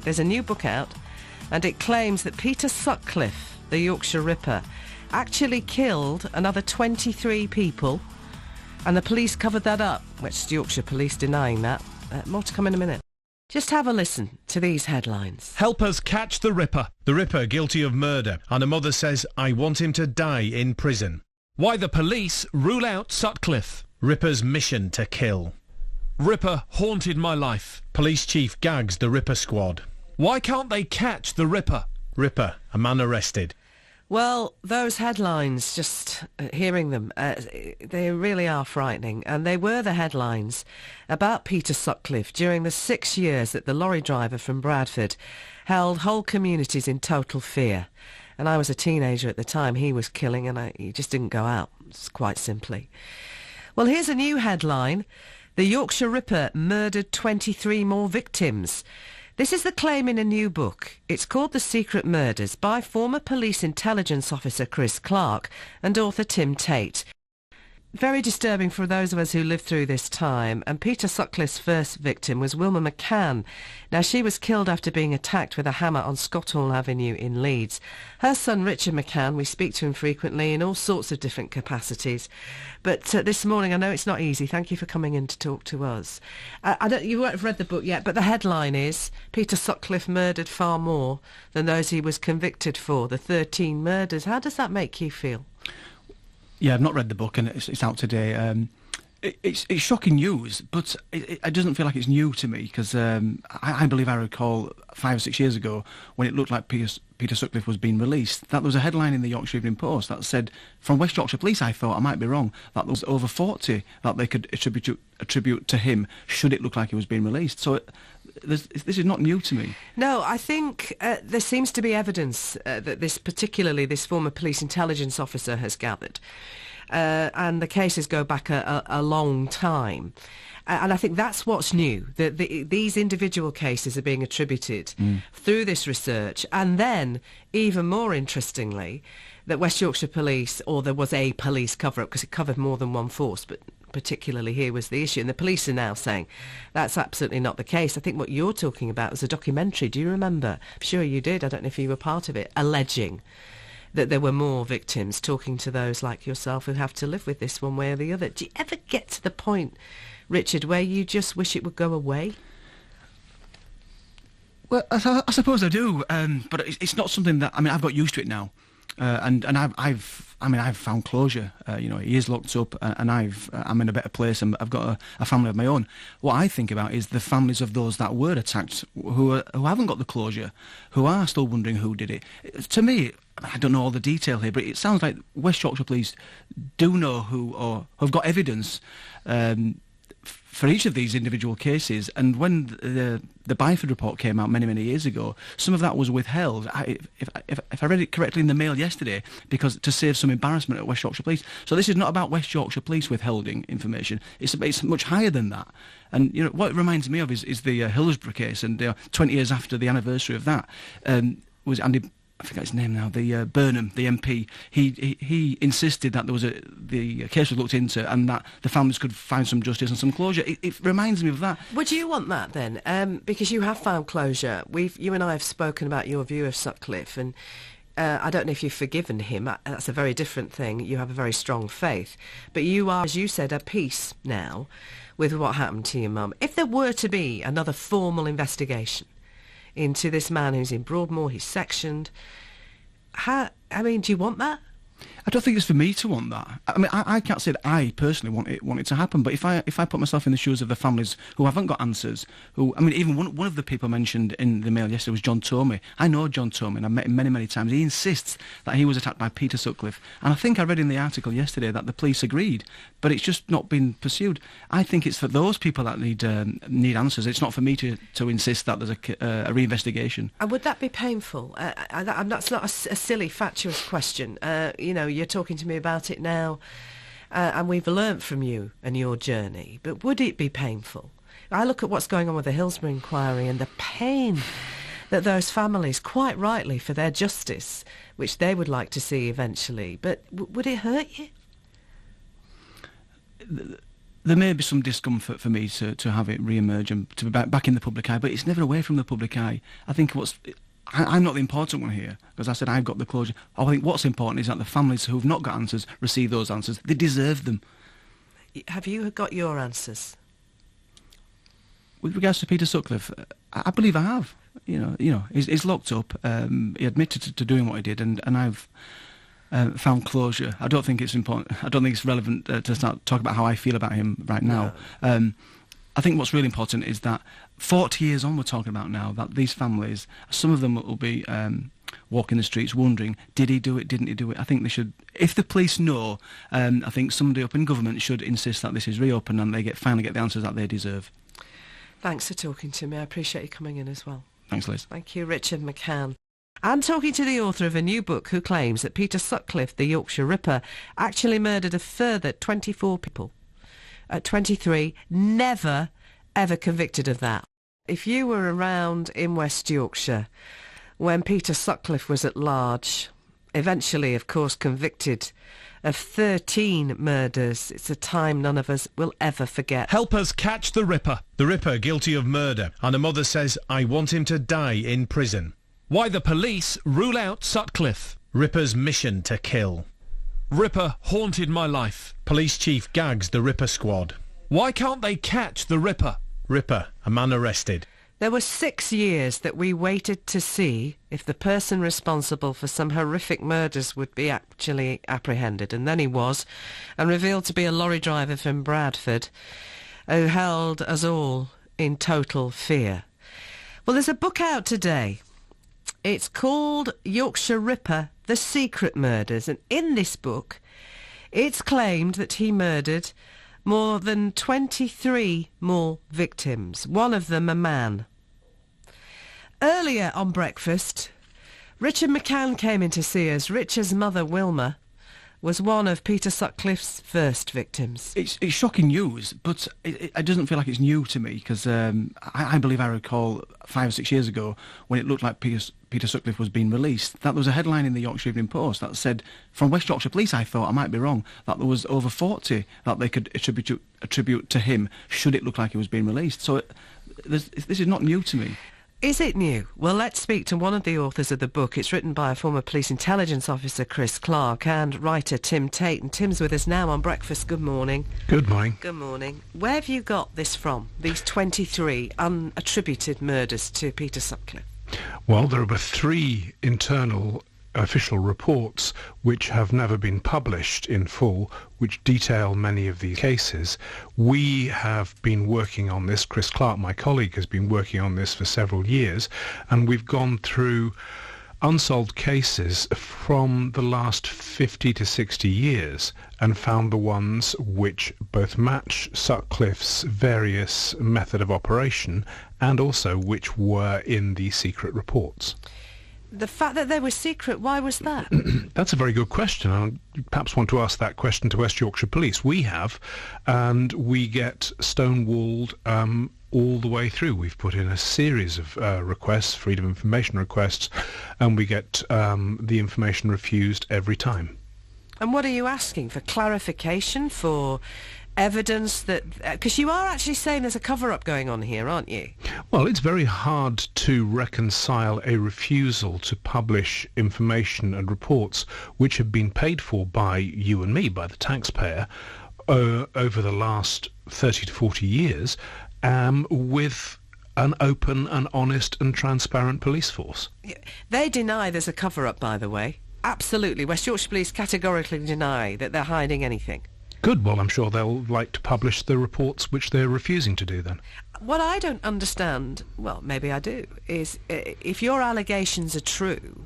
There's a new book out, and it claims that Peter Sutcliffe, the Yorkshire Ripper, actually killed another 23 people, and the police covered that up. West Yorkshire Police denying that. More to come in a minute. Just have a listen to these headlines. Help us catch the Ripper. The Ripper guilty of murder, and a mother says, I want him to die in prison. Why the police rule out Sutcliffe. Ripper's mission to kill. Ripper haunted my life. Police chief gags the Ripper squad. Why can't they catch the Ripper? Ripper, a man arrested. Well, those headlines, just hearing them, they really are frightening. And they were the headlines about Peter Sutcliffe during the 6 years that the lorry driver from Bradford held whole communities in total fear. And I was a teenager at the time he was killing, and he just didn't go out, quite simply. Well, here's a new headline. The Yorkshire Ripper murdered 23 more victims. This is the claim in a new book. It's called The Secret Murders by former police intelligence officer Chris Clark and author Tim Tate. Very disturbing for those of us who lived through this time, and Peter Sutcliffe's first victim was Wilma Mccann. Now, she was killed after being attacked with a hammer on Scotthall Avenue in Leeds. Her son Richard Mccann, we speak to him frequently in all sorts of different capacities, but this morning, I know it's not easy, thank you for coming in to talk to us. You won't have read the book yet, but the headline is, Peter Sutcliffe murdered far more than those he was convicted for, the 13 murders. How does that make you feel? Yeah, I've not read the book, and it's out today. It's shocking news, but it doesn't feel like it's new to me, because I believe I recall 5 or 6 years ago when it looked like Peter Sutcliffe was being released, that there was a headline in the Yorkshire Evening Post that said, from West Yorkshire Police, I thought, I might be wrong, that there was over 40 that they could attribute to him should it look like he was being released. So this is not new to me. No, I think there seems to be evidence that particularly this former police intelligence officer has gathered. And the cases go back a long time. And I think that's what's new, that these individual cases are being attributed through this research. And then, even more interestingly, that West Yorkshire Police, or there was a police cover-up, because it covered more than one force, but particularly here was the issue. And the police are now saying that's absolutely not the case. I think what you're talking about was a documentary. Do you remember? I'm sure you did. I don't know if you were part of it, alleging that there were more victims, talking to those like yourself who have to live with this one way or the other. Do you ever get to the point, Richard, where you just wish it would go away? Well, I suppose I do, but it's not something that, I've got used to it now, and I've found closure. He is locked up, and I'm in a better place, and I've got a family of my own. What I think about is the families of those that were attacked, who haven't got the closure, who are still wondering who did it. To me, I don't know all the detail here, but it sounds like West Yorkshire Police do know who, or have got evidence for each of these individual cases. And when the Byford report came out many years ago, some of that was withheld, if I read it correctly in the Mail yesterday, because to save some embarrassment at West Yorkshire Police. So this is not about West Yorkshire Police withholding information. It's much higher than that. And what it reminds me of is the Hillsborough case, and 20 years after the anniversary of that, was Andy, I forget his name now, the Burnham, the MP, he insisted that the case was looked into and that the families could find some justice and some closure. It reminds me of that. Would you want that then? Because you have found closure. You and I have spoken about your view of Sutcliffe, and I don't know if you've forgiven him. That's a very different thing. You have a very strong faith. But you are, as you said, at peace now with what happened to your mum. If there were to be another formal investigation into this man who's in Broadmoor, he's sectioned, do you want that? I don't think it's for me to want that. I can't say that I personally want it to happen, but if I put myself in the shoes of the families who haven't got answers, even one of the people mentioned in the Mail yesterday was John Tomey. I know John Tomey, and I've met him many times. He insists that he was attacked by Peter Sutcliffe, and I think I read in the article yesterday that the police agreed, but it's just not been pursued. I think it's for those people that need answers. It's not for me to insist that there's a reinvestigation. And would that be painful? That's not a silly, fatuous question. You're talking to me about it now, and we've learnt from you and your journey, but would it be painful? I look at what's going on with the Hillsborough inquiry and the pain that those families, quite rightly, for their justice, which they would like to see eventually, but would it hurt you? There may be some discomfort for me to have it re-emerge and to be back in the public eye, but it's never away from the public eye. I think I'm not the important one here, because I said I've got the closure. I think what's important is that the families who've not got answers receive those answers. They deserve them. Have you got your answers? With regards to Peter Sutcliffe, I believe I have. He's locked up. He admitted to doing what he did, and I've found closure. I don't think it's important. I don't think it's relevant to start talking about how I feel about him right now. No. I think what's really important is that 40 years on, we're talking about now, that these families, some of them will be walking the streets wondering, did he do it, didn't he do it? I think they should, if the police know, I think somebody up in government should insist that this is reopened and they finally get the answers that they deserve. Thanks for talking to me. I appreciate you coming in as well. Thanks, Liz. Thank you, Richard McCann. And talking to the author of a new book who claims that Peter Sutcliffe, the Yorkshire Ripper, actually murdered a further 24 people. At 23, never, ever convicted of that. If you were around in West Yorkshire when Peter Sutcliffe was at large, eventually, of course, convicted of 13 murders, it's a time none of us will ever forget. Help us catch the Ripper. The Ripper guilty of murder. And a mother says, I want him to die in prison. Why the police rule out Sutcliffe. Ripper's mission to kill. Ripper haunted my life. Police chief gags the Ripper squad. Why can't they catch the Ripper? Ripper, a man arrested. There were 6 years that we waited to see if the person responsible for some horrific murders would be actually apprehended. And then he was, and revealed to be a lorry driver from Bradford who held us all in total fear. Well, there's a book out today. It's called Yorkshire Ripper, The Secret Murders. And in this book, it's claimed that he murdered more than 23 more victims, one of them a man. Earlier on breakfast, Richard McCann came in to see us. Richard's mother, Wilma, was one of Peter Sutcliffe's first victims. It's shocking news, but it doesn't feel like it's new to me, because I believe I recall 5 or 6 years ago when it looked like Peter Sutcliffe was being released, that there was a headline in the Yorkshire Evening Post that said, from West Yorkshire Police, I thought, I might be wrong, that there was over 40 that they could attribute to him should it look like he was being released. So this is not new to me. Is it new? Well, let's speak to one of the authors of the book. It's written by a former police intelligence officer, Chris Clark, and writer Tim Tate. And Tim's with us now on Breakfast. Good morning. Good morning. Good morning. Where have you got this from, these 23 unattributed murders to Peter Sutcliffe? Well, there were 3 internal official reports which have never been published in full, which detail many of these cases. We have been working on this. Chris Clark, my colleague, has been working on this for several years, and we've gone through unsolved cases from the last 50 to 60 years and found the ones which both match Sutcliffe's various method of operation and also which were in the secret reports. The fact that they were secret, why was that? That's a very good question. I perhaps want to ask that question to West Yorkshire Police. We have, and we get stonewalled all the way through. We've put in a series of requests, freedom of information requests, and we get the information refused every time. And what are you asking for? Clarification, for evidence that... Because you are actually saying there's a cover-up going on here, aren't you? Well, it's very hard to reconcile a refusal to publish information and reports which have been paid for by you and me, by the taxpayer, over the last 30 to 40 years, with an open and honest and transparent police force. They deny there's a cover-up, by the way. Absolutely. West Yorkshire Police categorically deny that they're hiding anything. Good. Well, I'm sure they'll like to publish the reports which they're refusing to do then. What I don't understand, well, maybe I do, is if your allegations are true,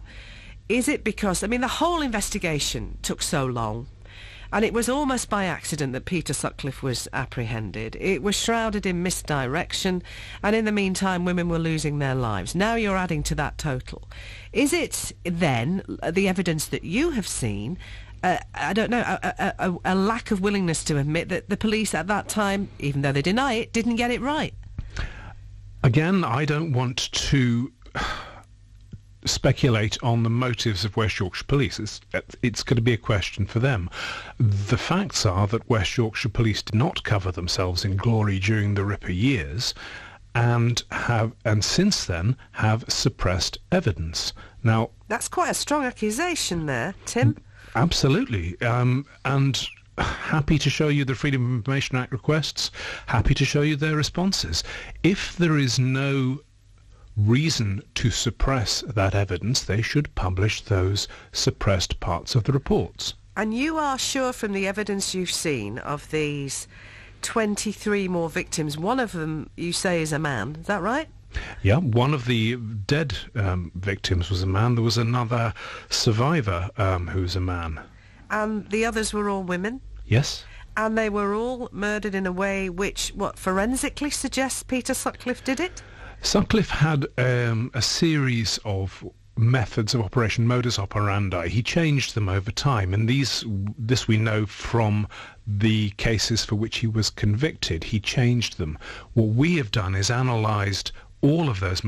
is it because, I mean, the whole investigation took so long, and it was almost by accident that Peter Sutcliffe was apprehended. It was shrouded in misdirection, and in the meantime, women were losing their lives. Now you're adding to that total. Is it then the evidence that you have seen, I don't know, a lack of willingness to admit that the police at that time, even though they deny it, didn't get it right? Again, I don't want to speculate on the motives of West Yorkshire Police. It's going to be a question for them. The facts are that West Yorkshire Police did not cover themselves in glory during the Ripper years, and since then have suppressed evidence. Now, that's quite a strong accusation there, Tim. Absolutely, and happy to show you the Freedom of Information Act requests, happy to show you their responses. If there is no reason to suppress that evidence, they should publish those suppressed parts of the reports. And you are sure from the evidence you've seen of these 23 more victims, one of them you say is a man, is that right? Yeah, one of the dead victims was a man. There was another survivor who's a man. And the others were all women? Yes. And they were all murdered in a way which, forensically suggests Peter Sutcliffe did it? Sutcliffe had a series of methods of operation, modus operandi. He changed them over time, and this we know from the cases for which he was convicted. He changed them. What we have done is analysed all of those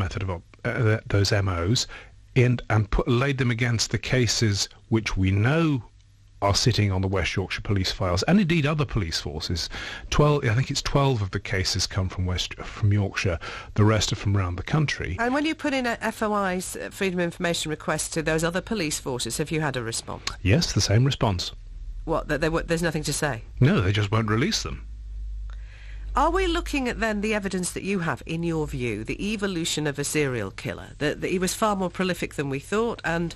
those MOs and laid them against the cases which we know are sitting on the West Yorkshire Police files, and indeed other police forces. I think it's 12 of the cases come from Yorkshire. The rest are from around the country. And when you put in a FOI's Freedom of Information request to those other police forces, have you had a response? Yes, the same response. What, that there's nothing to say? No, they just won't release them. Are we looking at then the evidence that you have, in your view, the evolution of a serial killer, that he was far more prolific than we thought, and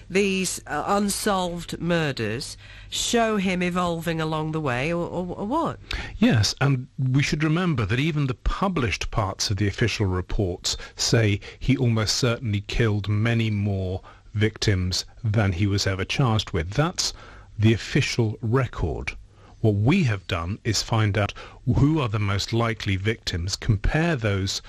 these unsolved murders show him evolving along the way, or what? Yes, and we should remember that even the published parts of the official reports say he almost certainly killed many more victims than he was ever charged with. That's the official record. What we have done is find out who are the most likely victims, compare the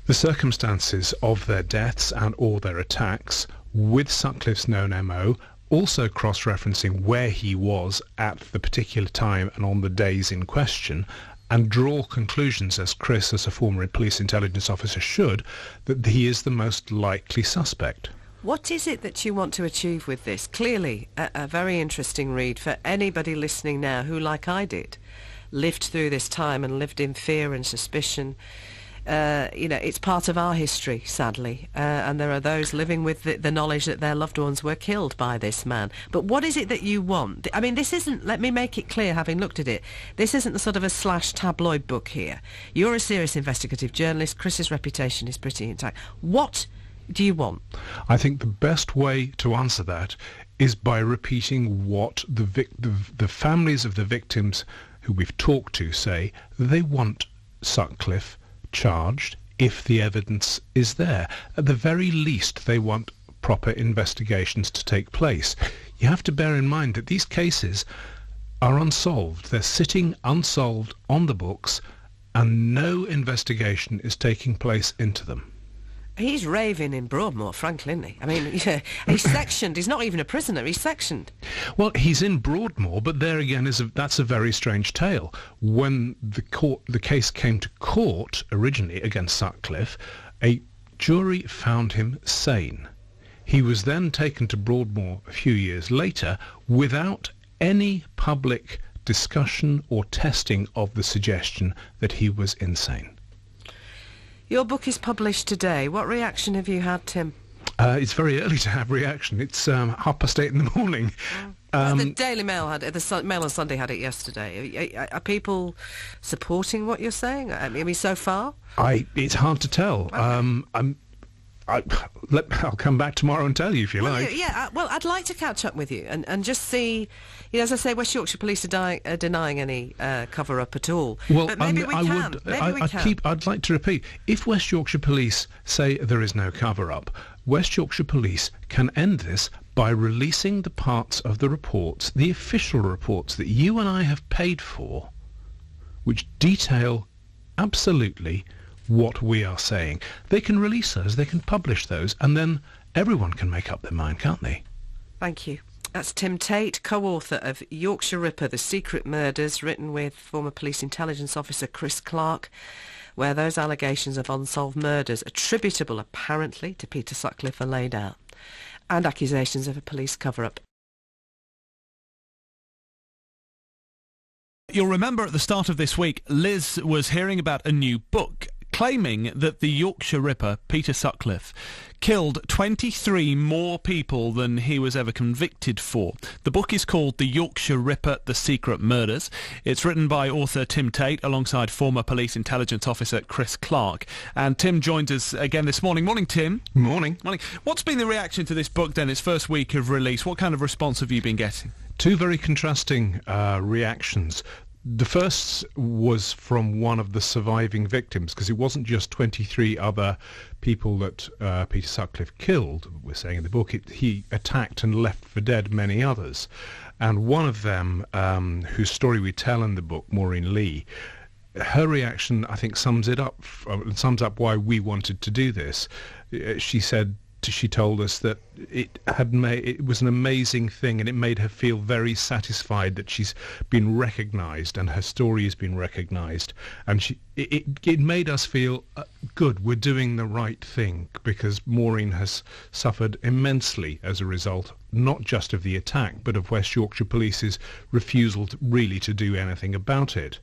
circumstances of their deaths and or their attacks with Sutcliffe's known MO, also cross-referencing where he was at the particular time and on the days in question, and draw conclusions, as Chris, as a former police intelligence officer, should, that he is the most likely suspect. What is it that you want to achieve with this? Clearly, a very interesting read for anybody listening now who, like I did, lived through this time and lived in fear and suspicion. It's part of our history, sadly, and there are those living with the knowledge that their loved ones were killed by this man. But what is it that you want? I mean, this isn't, let me make it clear, having looked at it, this isn't the sort of a slash tabloid book here. You're a serious investigative journalist. Chris's reputation is pretty intact. What do you want? I think the best way to answer that is by repeating what the families of the victims who we've talked to say. They want Sutcliffe charged if the evidence is there. At the very least, they want proper investigations to take place. You have to bear in mind that these cases are unsolved. They're sitting unsolved on the books, and no investigation is taking place into them. He's raving in Broadmoor, frankly, isn't he? I mean, he's sectioned. He's not even a prisoner. He's sectioned. Well, he's in Broadmoor, but there again that's a very strange tale. When the case came to court originally against Sutcliffe, a jury found him sane. He was then taken to Broadmoor a few years later without any public discussion or testing of the suggestion that he was insane. Your book is published today. What reaction have you had, Tim? It's very early to have reaction. It's 8:30 in the morning. The Daily Mail Mail on Sunday had it yesterday. Are people supporting what you're saying? I mean, so far? It's hard to tell. Okay. I'll come back tomorrow and tell you if you like. Well, I'd like to catch up with you and just see. As I say, West Yorkshire Police are denying any cover-up at all. Well, but maybe we can. I'd like to repeat, if West Yorkshire Police say there is no cover-up, West Yorkshire Police can end this by releasing the parts of the reports, the official reports that you and I have paid for, which detail absolutely what we are saying. They can release those, they can publish those, and then everyone can make up their mind, can't they? Thank you. That's Tim Tate, co-author of Yorkshire Ripper, The Secret Murders, written with former police intelligence officer Chris Clark, where those allegations of unsolved murders attributable apparently to Peter Sutcliffe are laid out, and accusations of a police cover-up. You'll remember at the start of this week, Liz was hearing about a new book claiming that the Yorkshire Ripper, Peter Sutcliffe, killed 23 more people than he was ever convicted for. The book is called The Yorkshire Ripper, The Secret Murders. It's written by author Tim Tate alongside former police intelligence officer Chris Clark. And Tim joins us again this morning. Morning, Tim. Morning. Morning. What's been the reaction to this book then, its first week of release? What kind of response have you been getting? Two very contrasting reactions. The first was from one of the surviving victims, because it wasn't just 23 other people that Peter Sutcliffe killed, we're saying in the book. He attacked and left for dead many others. And one of them, whose story we tell in the book, Maureen Lee, her reaction, I think, sums up why we wanted to do this. She told us that it was an amazing thing, and it made her feel very satisfied that she's been recognised and her story has been recognised, and it made us feel good. We're doing the right thing, because Maureen has suffered immensely as a result, not just of the attack, but of West Yorkshire Police's refusal to do anything about it.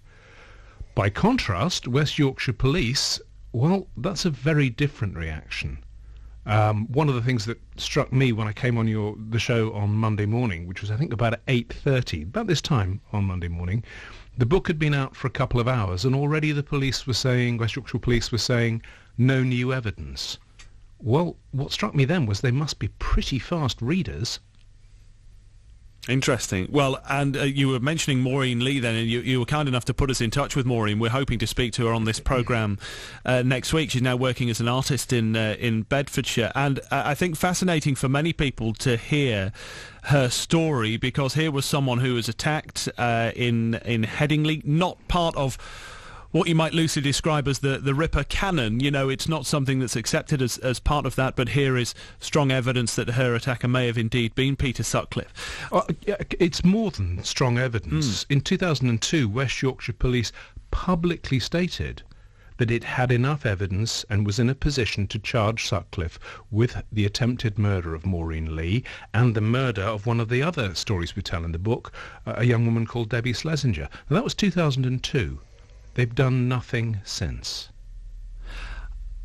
By contrast, West Yorkshire Police, well, that's a very different reaction. One of the things that struck me when I came on the show on Monday morning, which was I think about 8:30, about this time on Monday morning, the book had been out for a couple of hours, and already the police were saying, West Yorkshire Police were saying, no new evidence. Well, what struck me then was they must be pretty fast readers. Interesting. Well, and you were mentioning Maureen Lee then, and you were kind enough to put us in touch with Maureen. We're hoping to speak to her on this programme next week. She's now working as an artist in Bedfordshire, and I think fascinating for many people to hear her story, because here was someone who was attacked in Headingley, not part of what you might loosely describe as the Ripper canon. You know, it's not something that's accepted as part of that, but here is strong evidence that her attacker may have indeed been Peter Sutcliffe. It's more than strong evidence. In 2002, West Yorkshire Police publicly stated that it had enough evidence and was in a position to charge Sutcliffe with the attempted murder of Maureen Lee and the murder of one of the other stories we tell in the book, a young woman called Debbie Schlesinger. And that was 2002. They've done nothing since.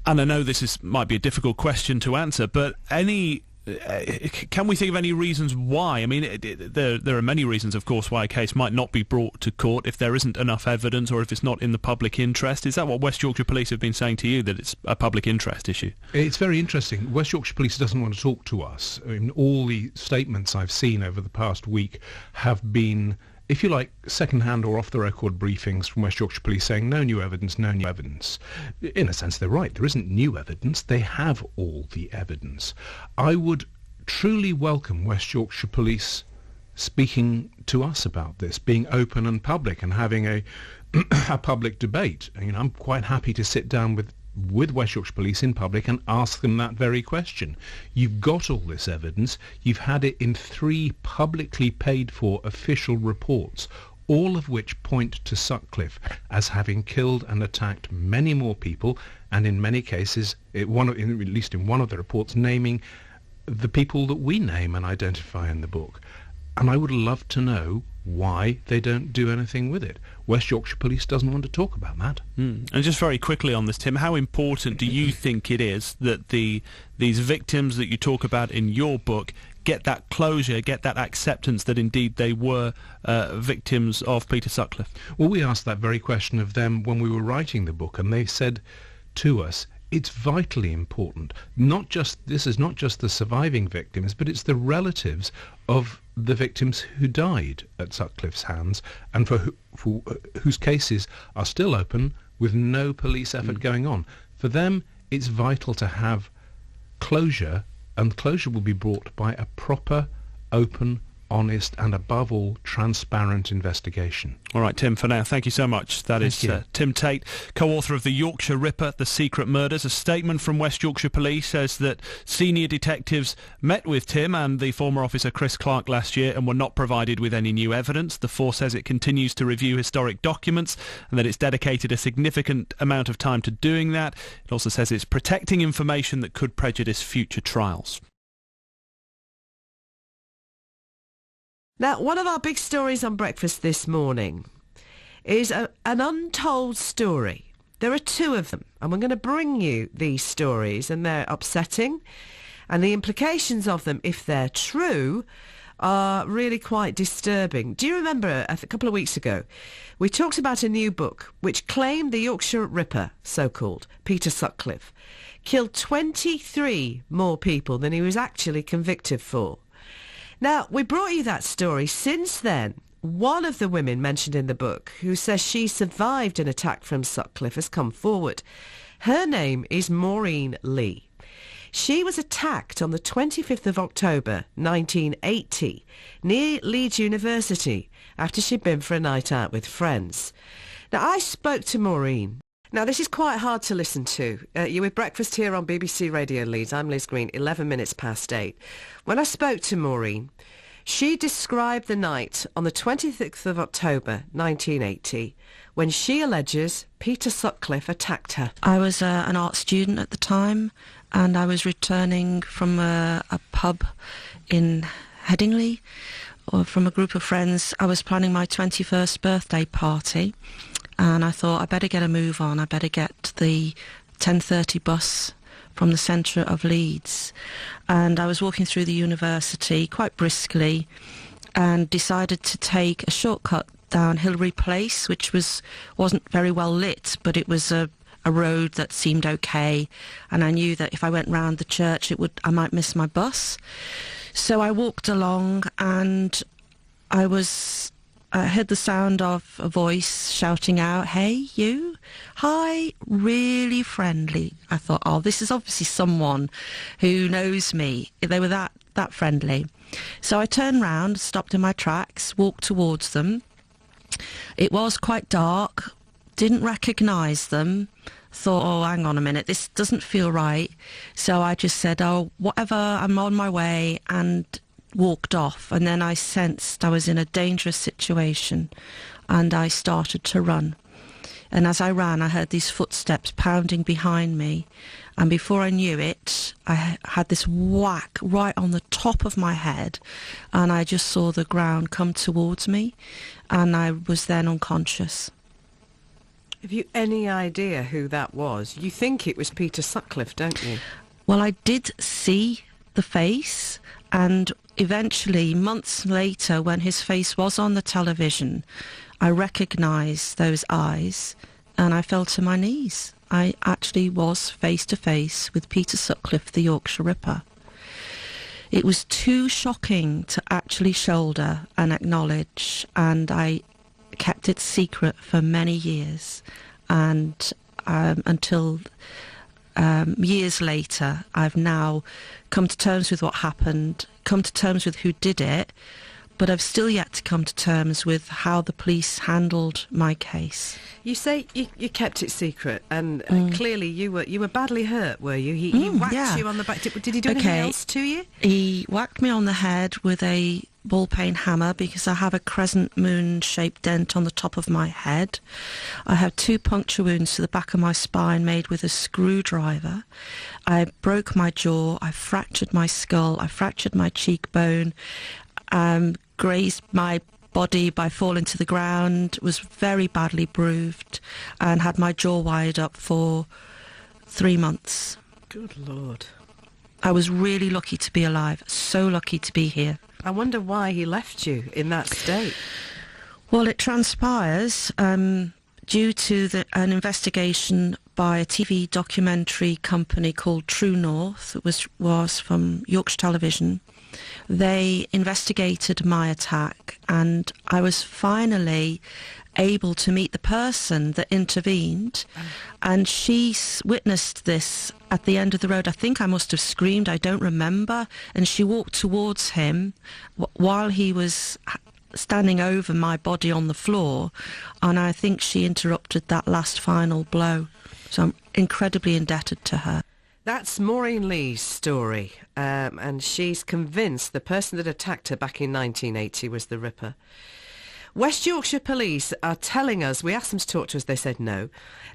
And I know this might be a difficult question to answer, but can we think of any reasons why? I mean, there are many reasons, of course, why a case might not be brought to court if there isn't enough evidence or if it's not in the public interest. Is that what West Yorkshire Police have been saying to you, that it's a public interest issue? It's very interesting. West Yorkshire Police doesn't want to talk to us. I mean, all the statements I've seen over the past week have been, if you like, second-hand or off-the-record briefings from West Yorkshire Police saying no new evidence, no new evidence. In a sense, they're right. There isn't new evidence. They have all the evidence. I would truly welcome West Yorkshire Police speaking to us about this, being open and public and having a public debate. You know, I'm quite happy to sit down with West Yorkshire Police in public and ask them that very question. You've got all this evidence. You've had it in 3 publicly paid for official reports, all of which point to Sutcliffe as having killed and attacked many more people, and in many cases, at least in one of the reports, naming the people that we name and identify in the book. And I would love to know why they don't do anything with it. West Yorkshire Police doesn't want to talk about that. And just very quickly on this, Tim, how important do you think it is that these victims that you talk about in your book get that closure, get that acceptance that indeed they were victims of Peter Sutcliffe? Well, we asked that very question of them when we were writing the book, and they said to us, it's vitally important. This is not just the surviving victims, but it's the relatives of the victims who died at Sutcliffe's hands, and for whose cases are still open with no police effort going on. For them, it's vital to have closure, and closure will be brought by a proper, open, honest and, above all, transparent investigation. All right, Tim, for now, thank you so much. That is Tim Tate, co-author of The Yorkshire Ripper, The Secret Murders. A statement from West Yorkshire Police says that senior detectives met with Tim and the former officer Chris Clark last year and were not provided with any new evidence. The force says it continues to review historic documents and that it's dedicated a significant amount of time to doing that. It also says it's protecting information that could prejudice future trials. Now, one of our big stories on breakfast this morning is an untold story. There are two of them, and we're going to bring you these stories, and they're upsetting, and the implications of them, if they're true, are really quite disturbing. Do you remember a couple of weeks ago, we talked about a new book which claimed the Yorkshire Ripper, so-called, Peter Sutcliffe, killed 23 more people than he was actually convicted for. Now, we brought you that story. Since then, one of the women mentioned in the book who says she survived an attack from Sutcliffe has come forward. Her name is Maureen Lee. She was attacked on the 25th of October 1980 near Leeds University after she'd been for a night out with friends. Now, I spoke to Maureen. Now, this is quite hard to listen to. You're with Breakfast here on BBC Radio Leeds. I'm Liz Green, 11 minutes past 8. When I spoke to Maureen, she described the night on the 26th of October 1980 when she alleges Peter Sutcliffe attacked her. I was an art student at the time, and I was returning from a pub in Headingley, or from a group of friends. I was planning my 21st birthday party. And I thought, I better get a move on. I better get the 10:30 bus from the centre of Leeds. And I was walking through the university quite briskly and decided to take a shortcut down Hillsborough Case, which wasn't very well lit, but it was a road that seemed okay. And I knew that if I went round the church, I might miss my bus. So I walked along, and I heard the sound of a voice shouting out, "Hey, you!" Hi, really friendly. I thought, oh, this is obviously someone who knows me. They were that friendly. So I turned round, stopped in my tracks, walked towards them. It was quite dark, didn't recognise them. Thought, oh, hang on a minute, this doesn't feel right. So I just said, oh, whatever, I'm on my way, and walked off. And then I sensed I was in a dangerous situation, and I started to run. And as I ran, I heard these footsteps pounding behind me, and before I knew it, I had this whack right on the top of my head, and I just saw the ground come towards me, and I was then unconscious. Have you any idea who that was? You think it was Peter Sutcliffe, don't you? Well, I did see the face, and eventually, months later, when his face was on the television, I recognised those eyes, and I fell to my knees. I actually was face to face with Peter Sutcliffe, the Yorkshire Ripper. It was too shocking to actually shoulder and acknowledge, and I kept it secret for many years, and until years later, I've now come to terms with what happened, come to terms with who did it, but I've still yet to come to terms with how the police handled my case. You say you kept it secret, and clearly you were badly hurt, were you? He whacked you on the back. Did he do anything else to you? He whacked me on the head with a ball-peen hammer because I have a crescent moon-shaped dent on the top of my head. I have 2 puncture wounds to the back of my spine made with a screwdriver. I broke my jaw, I fractured my skull, I fractured my cheekbone, grazed my body by falling to the ground, was very badly bruised, and had my jaw wired up for 3 months. Good Lord. I was really lucky to be alive, so lucky to be here. I wonder why he left you in that state. Well, it transpires due to an investigation by a TV documentary company called True North, which was from Yorkshire Television. They investigated my attack, and I was finally able to meet the person that intervened, and she witnessed this at the end of the road. I think I must have screamed, I don't remember, and she walked towards him while he was standing over my body on the floor, and I think she interrupted that last final blow. So I'm incredibly indebted to her. That's Maureen Lee's story, and she's convinced the person that attacked her back in 1980 was the Ripper. West Yorkshire Police are telling us, we asked them to talk to us, they said no.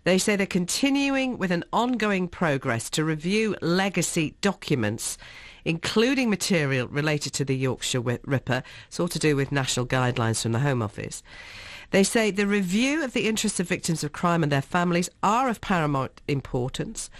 They say they're continuing with an ongoing progress to review legacy documents, including material related to the Yorkshire Ripper. It's all to do with national guidelines from the Home Office. They say the review of the interests of victims of crime and their families are of paramount importance,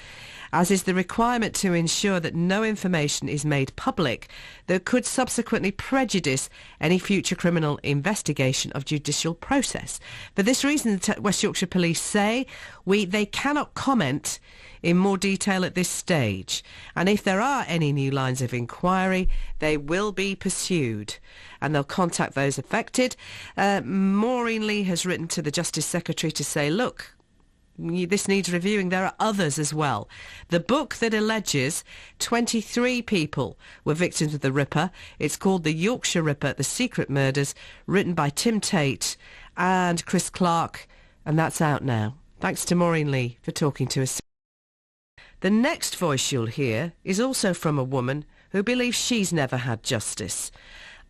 as is the requirement to ensure that no information is made public that could subsequently prejudice any future criminal investigation of judicial process. For this reason, West Yorkshire Police say they cannot comment in more detail at this stage, and if there are any new lines of inquiry, they will be pursued, and they'll contact those affected. Maureen Lee has written to the Justice Secretary to say, look, this needs reviewing. There are others as well. The book that alleges 23 people were victims of the Ripper, it's called The Yorkshire Ripper, The Secret Murders, written by Tim Tate and Chris Clark, and that's out now. Thanks to Maureen Lee for talking to us. The next voice you'll hear is also from a woman who believes she's never had justice.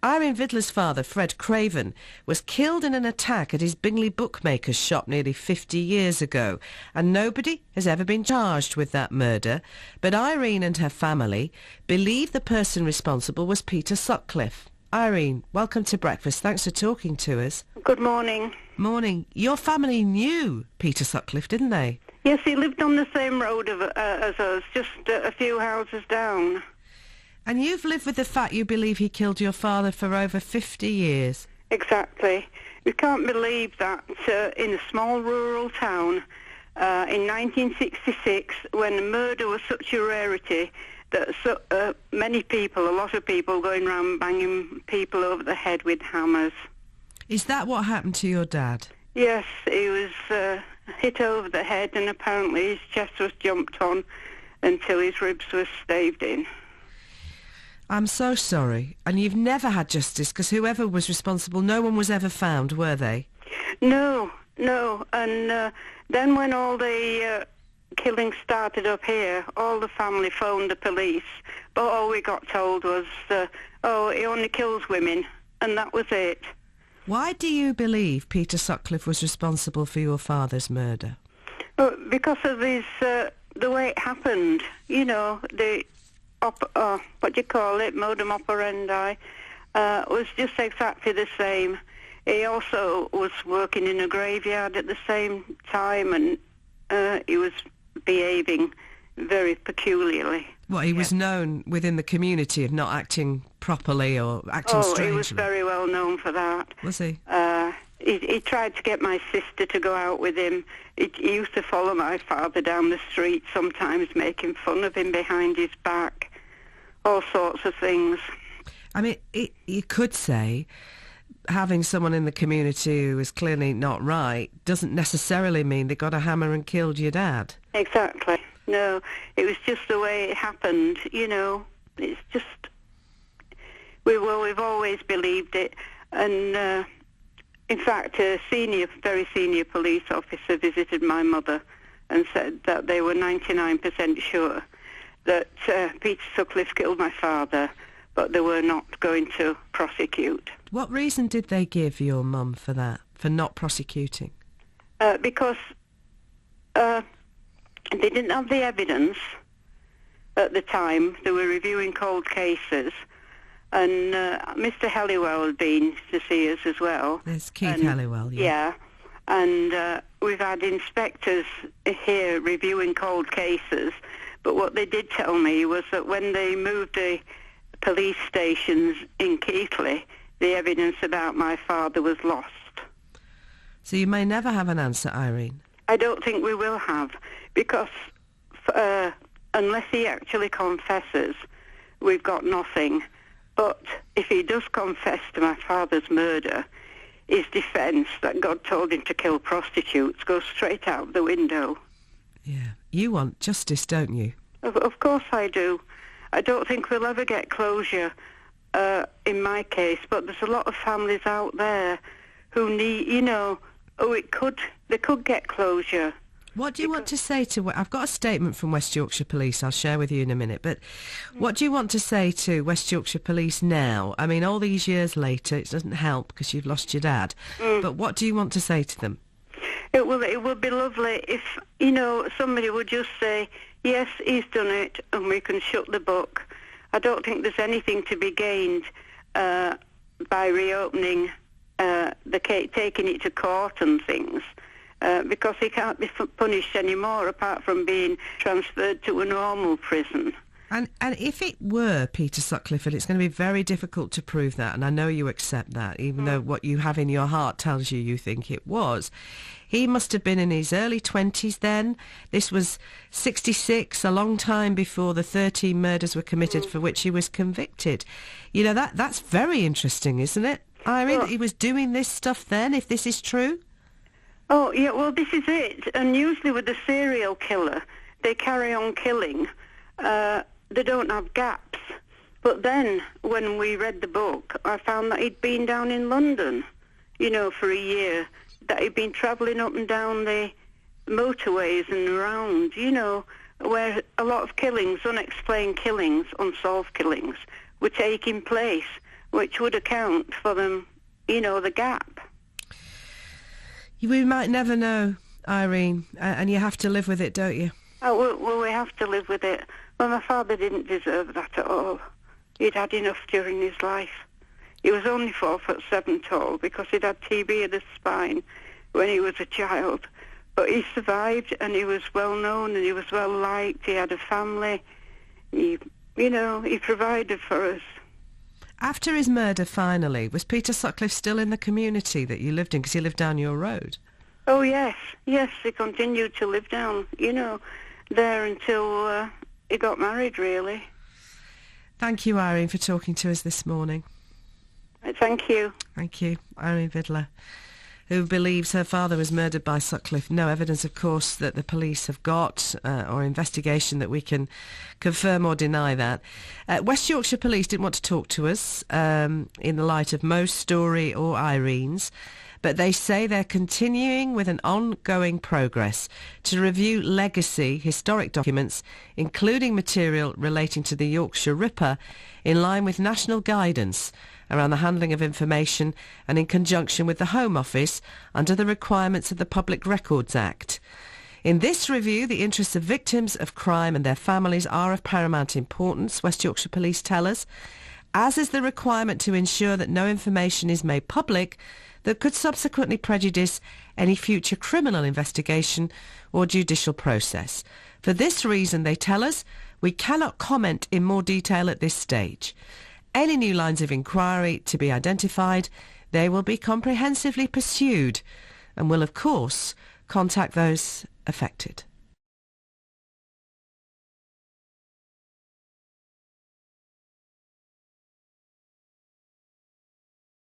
Irene Vidler's father, Fred Craven, was killed in an attack at his Bingley bookmaker's shop nearly 50 years ago, and nobody has ever been charged with that murder. But Irene and her family believe the person responsible was Peter Sutcliffe. Irene, welcome to Breakfast. Thanks for talking to us. Good morning. Morning. Your family knew Peter Sutcliffe, didn't they? Yes, he lived on the same road as us, just a few houses down. And you've lived with the fact you believe he killed your father for over 50 years. Exactly. We can't believe that in a small rural town in 1966, when murder was such a rarity, that many people, a lot of people, going around banging people over the head with hammers. Is that what happened to your dad? Yes, he was hit over the head, and apparently his chest was jumped on until his ribs were staved in. I'm so sorry. And you've never had justice, because whoever was responsible, no one was ever found, were they? No. And then when all the killings started up here, all the family phoned the police, but all we got told was, he only kills women, and that was it. Why do you believe Peter Sutcliffe was responsible for your father's murder? Because of his, the way it happened, the modus operandi, was just exactly the same. He also was working in a graveyard at the same time, and he was behaving very peculiarly. Well, he was known within the community of not acting properly or acting strangely. He was very well known for that. Was he? He tried to get my sister to go out with him. He used to follow my father down the street, sometimes making fun of him behind his back. All sorts of things. I mean, you could say having someone in the community who is clearly not right doesn't necessarily mean they got a hammer and killed your dad. Exactly. No, it was just the way it happened, It's just... We've always believed it. And, in fact, a very senior police officer visited my mother and said that they were 99% sure that Peter Sutcliffe killed my father, but they were not going to prosecute. What reason did they give your mum for that, for not prosecuting? Because they didn't have the evidence at the time. They were reviewing cold cases, and Mr. Helliwell had been to see us as well. There's Keith Helliwell, yeah. Yeah, and we've had inspectors here reviewing cold cases. But what they did tell me was that when they moved the police stations in Keighley, the evidence about my father was lost. So you may never have an answer, Irene. I don't think we will have, because unless he actually confesses, we've got nothing. But if he does confess to my father's murder, his defence that God told him to kill prostitutes goes straight out the window. Yeah. You want justice, don't you? Of course I do. I don't think we'll ever get closure in my case, but there's a lot of families out there who need, they could get closure. What do you want to say to... I've got a statement from West Yorkshire Police I'll share with you in a minute, but what do you want to say to West Yorkshire Police now? I mean, all these years later, it doesn't help because you've lost your dad, but what do you want to say to them? It would be lovely if, somebody would just say, yes, he's done it, and we can shut the book. I don't think there's anything to be gained by reopening the case, taking it to court and things. Because he can't be punished anymore apart from being transferred to a normal prison. And if it were Peter Sutcliffe, and it's going to be very difficult to prove that, and I know you accept that, even though what you have in your heart tells you think it was, he must have been in his early 20s then. This was 66, a long time before the 13 murders were committed for which he was convicted. That's very interesting, isn't it, Irene, that he was doing this stuff then, if this is true? Oh, yeah, well, this is it. And usually with a serial killer, they carry on killing. They don't have gaps. But then, when we read the book, I found that he'd been down in London, for a year, that he'd been travelling up and down the motorways and around, where a lot of killings, unexplained killings, unsolved killings, were taking place, which would account for them, the gap. We might never know, Irene, and you have to live with it, don't you? Oh, well, we have to live with it. Well, my father didn't deserve that at all. He'd had enough during his life. He was only 4'7" tall because he'd had TB of the spine when he was a child. But he survived, and he was well known, and he was well liked. He had a family. He provided for us. After his murder, finally, was Peter Sutcliffe still in the community that you lived in, because he lived down your road? Oh, yes. Yes, he continued to live down, there until he got married, really. Thank you, Irene, for talking to us this morning. Thank you. Thank you. Irene Vidler, who believes her father was murdered by Sutcliffe. No evidence, of course, that the police have got, or investigation that we can confirm or deny that. West Yorkshire Police didn't want to talk to us in the light of Mo's story or Irene's, but they say they're continuing with an ongoing progress to review legacy historic documents, including material relating to the Yorkshire Ripper, in line with national guidance around the handling of information and in conjunction with the Home Office under the requirements of the Public Records Act. In this review, the interests of victims of crime and their families are of paramount importance, West Yorkshire Police tell us, as is the requirement to ensure that no information is made public that could subsequently prejudice any future criminal investigation or judicial process. For this reason, they tell us, we cannot comment in more detail at this stage. Any new lines of inquiry to be identified, they will be comprehensively pursued and will, of course, contact those affected.